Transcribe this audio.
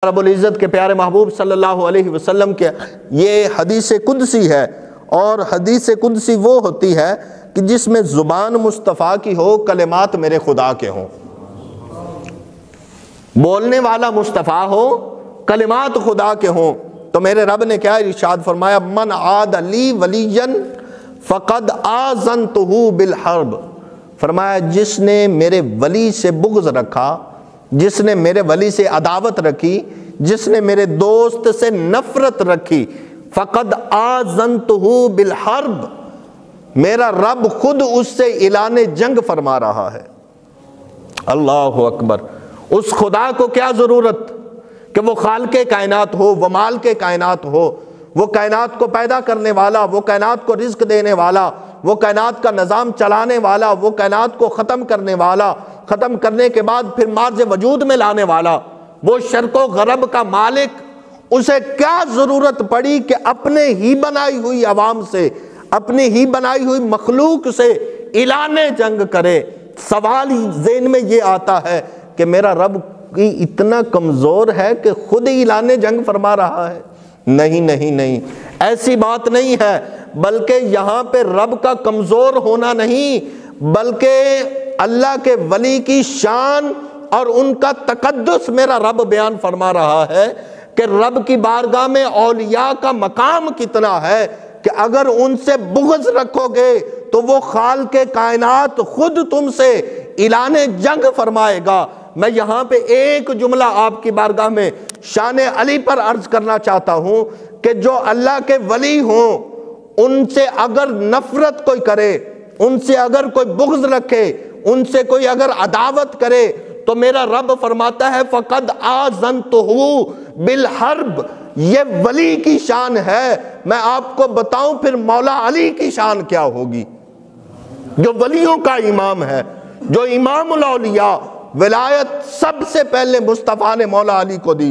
رب العزت کے پیارے محبوب صلی اللہ علیہ وسلم کے یہ حدیث قدسی ہے، اور حدیث قدسی وہ ہوتی ہے کہ جس میں زبان مصطفیٰ کی ہو، کلمات میرے خدا کے ہوں، بولنے والا مصطفیٰ ہو، کلمات خدا کے ہوں۔ تو میرے رب نے کیا ارشاد فرمایا، من عاد لی ولیا فقد آذنتہ بالحرب، فرمایا جس نے میرے ولی سے بغض رکھا، جس نے میرے ولی سے عداوت رکھی، جس نے میرے دوست سے نفرت رکھی، فقد آذنتہ بالحرب، میرا رب خود اس سے اعلان جنگ فرما رہا ہے۔ اللہ اکبر۔ اس خدا کو کیا ضرورت کہ وہ خالق کائنات ہو، وہ مالک کائنات ہو، وہ کائنات کو پیدا کرنے والا، وہ کائنات کو رزق دینے والا، وہ کائنات کا نظام چلانے والا، وہ کائنات کو ختم کرنے والا، ختم کرنے کے بعد پھر مارج وجود میں لانے والا، وہ شرق و غرب کا مالک، اسے کیا ضرورت پڑی کہ اپنے ہی بنائی ہوئی عوام سے، اپنی ہی بنائی ہوئی مخلوق سے اعلان جنگ کرے؟ سوال ذہن میں یہ آتا ہے کہ میرا رب کی اتنا کمزور ہے کہ خود اعلان جنگ فرما رہا ہے؟ نہیں نہیں نہیں، ایسی بات نہیں ہے، بلکہ یہاں پہ رب کا کمزور ہونا نہیں، بلکہ اللہ کے ولی کی شان اور ان کا تقدس میرا رب بیان فرما رہا ہے کہ رب کی بارگاہ میں اولیاء کا مقام کتنا ہے کہ اگر ان سے بغض رکھو گے تو وہ خالق کائنات خود تم سے اعلان جنگ فرمائے گا۔ میں یہاں پہ ایک جملہ آپ کی بارگاہ میں شان علی پر عرض کرنا چاہتا ہوں کہ جو اللہ کے ولی ہوں، ان سے اگر نفرت کوئی کرے، ان سے اگر کوئی بغض رکھے، ان سے کوئی اگر عداوت کرے، تو میرا رب فرماتا ہے فقد آذنتہ بالحرب، یہ ولی کی شان ہے۔ میں آپ کو بتاؤں پھر مولا علی کی شان کیا ہوگی، جو ولیوں کا امام ہے، جو امام الاولیاء، ولایت سب سے پہلے مصطفیٰ نے مولا علی کو دی۔